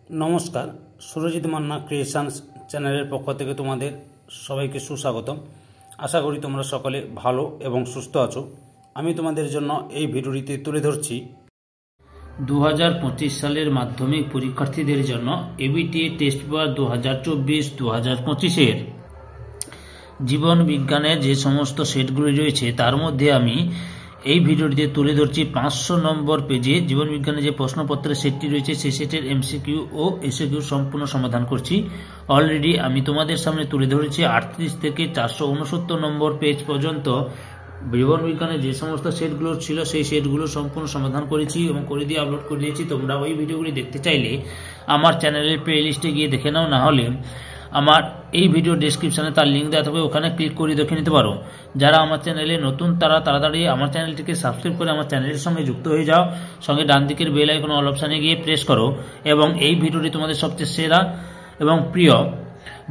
নমস্কার, সুরজিৎ মান্না ক্রিয়েশনস চ্যানেলের পক্ষ থেকে তোমাদের সবাইকে সুস্বাগতম। আশা করি তোমরা সকলে ভালো এবং সুস্থ আছো। আমি তোমাদের জন্য এই ভিডিওটিতে তুলে ধরছি 2025 সালের মাধ্যমিক পরীক্ষার্থীদের জন্য এবিটিএ টেস্ট পেপার 2024-2025 জীবন বিজ্ঞানের যে সমস্ত সেটগুলি রয়েছে তার মধ্যে আমি এই ভিডিওটিতে তুলে ধরছি 500 নম্বর পেজে জীবন বিজ্ঞানের যে প্রশ্নপত্রের সেটটি রয়েছে সেই সেটের এমসিকিউ ও এসকিউ সম্পূর্ণ সমাধান করছি। অলরেডি আমি তোমাদের সামনে তুলে ধরেছি 38 থেকে 469 নম্বর পেজ পর্যন্ত জীবন বিজ্ঞানের যে সমস্ত সেটগুলো ছিল সেই সেটগুলো সম্পূর্ণ সমাধান করেছি এবং করে দিয়ে আপলোড করে দিয়েছি। তোমরা ওই ভিডিওগুলি দেখতে চাইলে আমার চ্যানেলের প্লে লিস্টে গিয়ে দেখে নাও, না হলে আমার এই ভিডিও ডেসক্রিপশনে তার লিঙ্ক দেওয়া থাকবে, ওখানে ক্লিক করে দেখে নিতে পারো। যারা আমার চ্যানেলে নতুন তারা তাড়াতাড়ি আমার চ্যানেলটিকে সাবস্ক্রাইব করে আমার চ্যানেলের সঙ্গে যুক্ত হয়ে যাও। সঙ্গে ডান দিকের বেল আইকন অল অপশানে গিয়ে প্রেস করো এবং এই ভিডিওটি তোমাদের সবচেয়ে সেরা এবং প্রিয়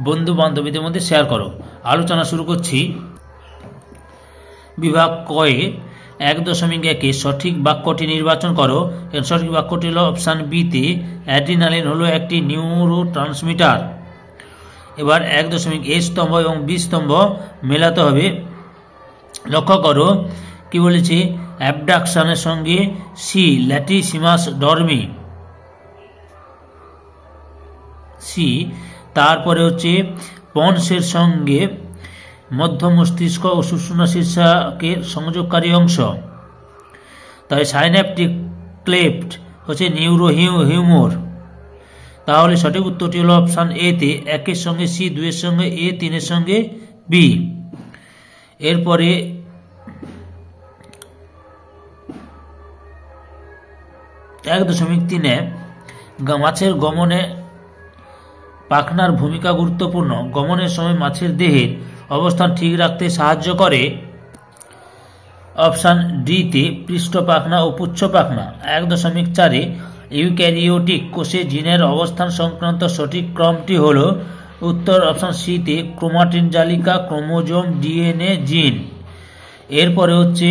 বন্ধু বান্ধবীদের মধ্যে শেয়ার করো। আলোচনা শুরু করছি। বিভাগ কয়ে 1.1 সঠিক বাক্যটি নির্বাচন করো। সঠিক বাক্যটি হলো অপশান বিতে অ্যাড্রিনালিন হলো একটি নিউরো ট্রান্সমিটার। এবার 1.a স্তম্ভ এবং বি স্তম্ভ মেলাতে হবে। লক্ষ্য করো কি বলেছি, অ্যাবডাকশনের সঙ্গে সি ল্যাটিসিমাস ডরমি সি, তারপরে হচ্ছে পন্সের সঙ্গে মধ্য মস্তিষ্ক ও সুষুম্না শীর্ষকের সংযোগকারী অংশ, তাই সাইন্যাপটিক ক্লেফট হচ্ছে নিউরো হিউমর। তাহলে সঠিক উত্তরটি হলো অপশান এ তে 1 সঙ্গে সি, 2 সঙ্গে এ, 3 সঙ্গে বি। এরপরে এক 1.3 মাছের গমনে পাখনার ভূমিকা গুরুত্বপূর্ণ। গমনের সময় মাছের দেহের অবস্থান ঠিক রাখতে সাহায্য করে। অপশান ডি তে পৃষ্ঠ পাখনা ও পুচ্ছ পাখনা। 1.4 ইউক্যারিওটিক কোষে জিনের অবস্থান সংক্রান্ত সঠিক ক্রমটি হল উত্তর অপশান সি তে ক্রোমাটিন জালিকা, ক্রোমোজোম, ডিএনএ, জিন। এরপরে হচ্ছে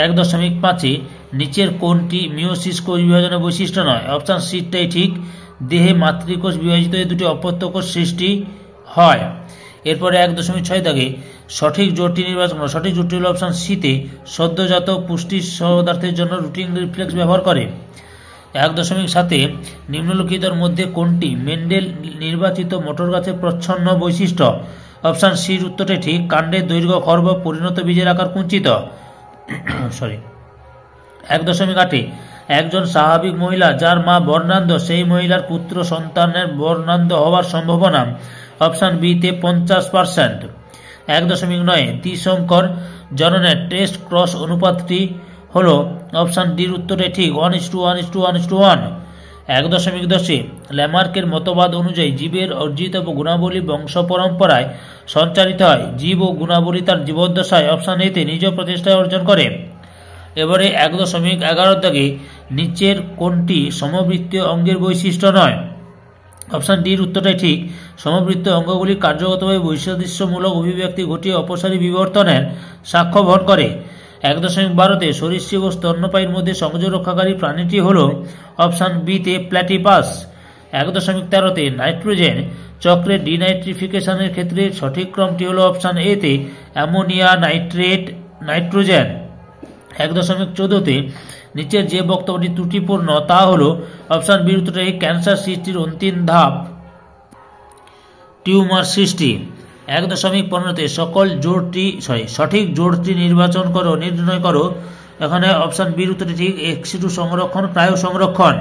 1.5 নিচের কোনটি মিওসিস কোষ বিভাজনের বৈশিষ্ট্য নয়। অপশান সিটাই ঠিক, দেহে মাতৃকোষ বিভাজিত হয়ে দুটি অপত্য কোষ সৃষ্টি হয়। এরপরে 1.6 দাগে সঠিক জোটটি নির্বাচন করো। সঠিক জোটটি হল অপশান সিতে সদ্যজাত পুষ্টি পদার্থের জন্য রুটিন রিফ্লেক্স ব্যবহার করে। 1.7 নিম্নলিখিতর মধ্যে কোনটি মেন্ডেল নির্বাচিত মোটর গাছের প্রচ্ছন্ন বৈশিষ্ট্য। অপশান সির উত্তরটি ঠিক, কাণ্ডের দৈর্ঘ্য খর্ব, পরিণত বীজের আকার কুঞ্চিত। 1.8 একজন স্বাভাবিক মহিলা যার মা বর্ণান্ধ সেই মহিলার পুত্র সন্তানের বর্ণান্ধ হওয়ার সম্ভাবনা অপশান বি তে 50%। 1.9 দ্বিসংকর জননের টেস্ট ক্রস অনুপাতটি হল অপশান ডির উত্তরে ঠিক, 1:1:1:1। 1.10 ল্যামার্কের মতবাদ অনুযায়ী জীবের অর্জিত গুণাবলী বংশ পরম্পরায় সঞ্চারিত হয়। জীব ও গুণাবলী তার জীবদ্দশায় অপশান এতে নিজ প্রচেষ্টায় অর্জন করে। এবারে 1.11 দাগে নিচের কোনটি সমবৃত্তীয় অঙ্গের বৈশিষ্ট্য নয়। অপশান ডির উত্তরটাই ঠিক, সমবৃত্ত অঙ্গগুলি কার্যগতভাবে বৈসাদৃশ্যমূলক অভিব্যক্তি ঘটিয়ে অপসারী বিবর্তনের সাক্ষ্য বহন করে। 1.12 সরীসৃপ ও স্তন্যপায়ীর মধ্যে সংযোগ রক্ষাকারী প্রাণীটি হল অপশান বি তে প্ল্যাটিপাস। 1.13 নাইট্রোজেন চক্রের ডিনাইট্রিফিকেশনের ক্ষেত্রে সঠিক ক্রমটি হল অপশান এ তে অ্যামোনিয়া, নাইট্রেট, নাইট্রোজেন। 1.14 নিচের যে বক্তব্যটি ত্রুটিপূর্ণ তা হল অপশান বি উত্তরে ক্যান্সার সৃষ্টির অন্তিম ধাপ টিউমার সৃষ্টি। 1.15 সঠিক জোড়টি নির্ণয় করো। এখানে অপশান বি উত্তরে ঠিক, এক্সিডু সংরক্ষণ, ক্রায়ো সংরক্ষণ।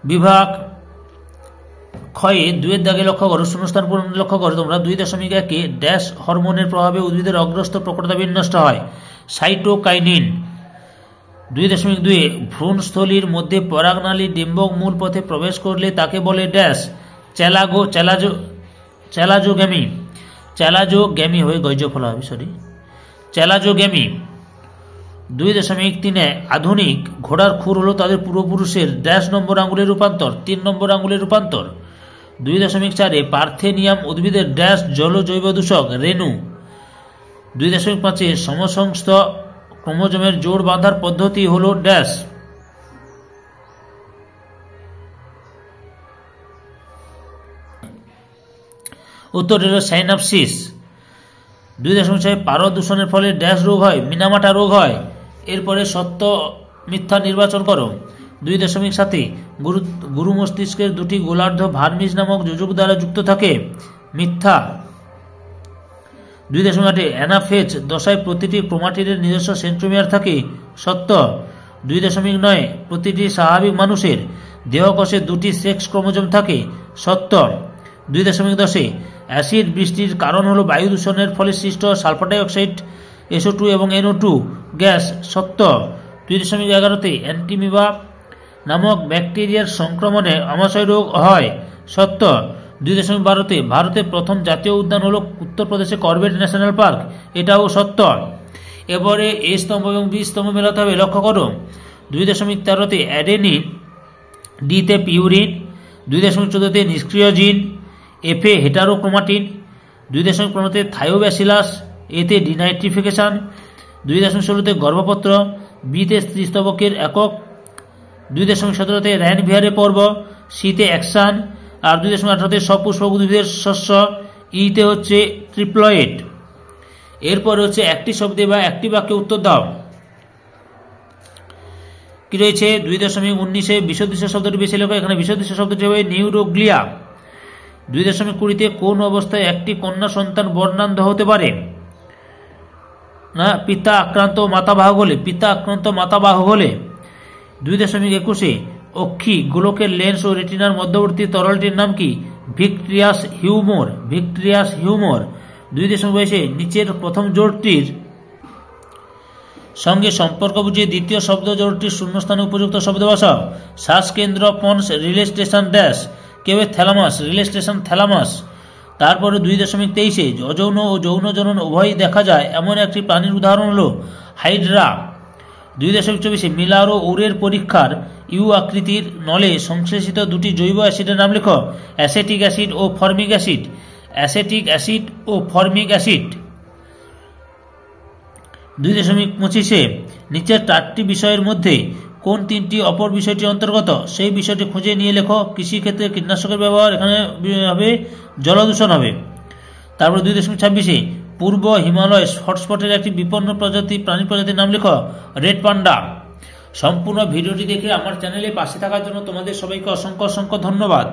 বিভাগ ক্ষয়ে 2 দাগে লক্ষ্য করো, শূন্যস্থান পূরণ লক্ষ্য করো তোমরা। 2.1 ড্যাশ হরমোনের প্রভাবে উদ্ভিদের অগ্রস্ত প্রকটতা বিনষ্ট হয়। সাইটোকাইনিন। 2.2 ভ্রূণস্থলীর মধ্যে পরাগনালী ডিম্বক মূল পথে প্রবেশ করলে তাকে বলে ড্যাশ চ্যালাজোগ্যামি। চ্যালাজোগ্যামি হয়ে গজফল হবে, চ্যালাজোগ্যামি। 2.3 আধুনিক ঘোড়ার খুর হলো তাদের পূর্বপুরুষের ড্যাশ নম্বর আঙুলের রূপান্তর, 3 নম্বর আঙুলের রূপান্তর। 2.4 পার্থেনিয়াম উদ্ভিদের ড্যাশ জল জৈব দূষক, রেণু। 2.5 সমসংস্থ ক্রোমোজোমের জোড় বাঁধার পদ্ধতি হলো ড্যাশ উত্তর হল সাইনাপসিস। 2.6 পারদ দূষণের ফলে ড্যাশ রোগ হয়, মিনামাটা রোগ হয়। এরপরে সত্য মিথ্যা নির্বাচন করো। 2.7 গুরু মস্তিষ্কের দুটি গোলার্ধ ভার্মিস নামক যোজক দ্বারা যুক্ত থাকে, মিথ্যা। 2.8 অ্যানাফেজ দশায় প্রতিটি ক্রোমাটিডের নিজস্ব সেন্ট্রোমিয়ার থাকে, সত্য। 2.9 প্রতিটি স্বাভাবিক মানুষের দেহকোষে দুটি সেক্স ক্রোমোজোম থাকে, সত্য। 2.10 অ্যাসিড বৃষ্টির কারণ হলো বায়ু দূষণের ফলে সৃষ্ট সালফার ডাইঅক্সাইড, SO2 এবং NO2 গ্যাস, সত্য। 2.11 অ্যান্টিমিবা নামক ব্যাকটেরিয়ার সংক্রমণে আমাশয় রোগ হয়, সত্য। 2.12 ভারতের প্রথম জাতীয় উদ্যান হলো উত্তরপ্রদেশে করবেট ন্যাশনাল পার্ক, এটাও সত্য। এবারে এ স্তম্ভ এবং বি স্তম্ভ মেলাতে হবে, লক্ষ্য করো। 2.13 অ্যাডেনিন, ডিতে পিউরিন, 2.14 নিষ্ক্রিয় জিন, এফে হেটারোক্রোমাটিন, 2.15 থায়োব্যাসিলাস, এতে ডিনাইট্রিফিকেশন, 2.16 গর্ভপত্র, বিতে স্ত্রীস্তবকের একক, 2.17 র্যানভিয়ারে পর্ব, সিতে অ্যাকশন, আর 2.18 সপুষ্পক উদ্ভিদের শস্য, ইতে হচ্ছে ট্রিপ্লয়েড। এরপর হচ্ছে একটি শব্দে বা একটি বাক্যে উত্তর দাও। কি রয়েছে? 2.19 বিসদৃশ্য শব্দটি বেশি লেখো। এখানে বিসদৃশ্য শব্দটি হবে নিউরোগ্লিয়া। 2.20 কোন অবস্থায় একটি কন্যা সন্তান বর্ণান্ধ হতে পারে? না, পিতা আক্রান্ত মাতাবাহক হলে, পিতা আক্রান্ত মাতাবাহক হলে। 2.21 অক্ষি গোলকের লেন্স ও রেটিনার মধ্যবর্তী তরলটির নাম কি? Vitreous humour, vitreous humour. 2.22 নিচের প্রথম জোড়টির সঙ্গে সম্পর্ক বুঝিয়ে দ্বিতীয় শব্দ জোড়টির শূন্যস্থানে উপযুক্ত শব্দ বসাও। শ্বাসকেন্দ্র পন্স, রিলে স্টেশন ড্যাশ, কেউ থ্যালামাস, রিলে স্টেশন থ্যালামাস। তারপরে 2.23 অযৌন ও যৌন জনন উভয়ই দেখা যায় এমন একটি প্রাণীর উদাহরণ হল হাইড্রা। 2.24 মিলার ও উরের পরীক্ষার ইউ আকৃতির নলে সংশ্লেষিত দুটি জৈব অ্যাসিডের নাম লেখো। অ্যাসেটিক অ্যাসিড ও ফর্মিক অ্যাসিড, অ্যাসেটিক অ্যাসিড ও ফর্মিক অ্যাসিড। 2.25 নিচের 4টি বিষয়ের মধ্যে কোন 3টি অপর বিষয়টি অন্তর্গত? সেই বিষয়টি খুঁজে নিয়ে লেখো। কৃষিক্ষেত্রে কীটনাশকের ব্যবহার, এখানে হবে জলদূষণ হবে। তারপর 2.26 পূর্ব হিমালয় হটস্পটের একটি বিপন্ন প্রাণী প্রজাতির নাম লেখো। Red panda. সম্পূর্ণ ভিডিওটি দেখে আমার চ্যানেলে পাশে থাকার জন্য তোমাদের সবাইকে অসংখ্য অসংখ্য ধন্যবাদ।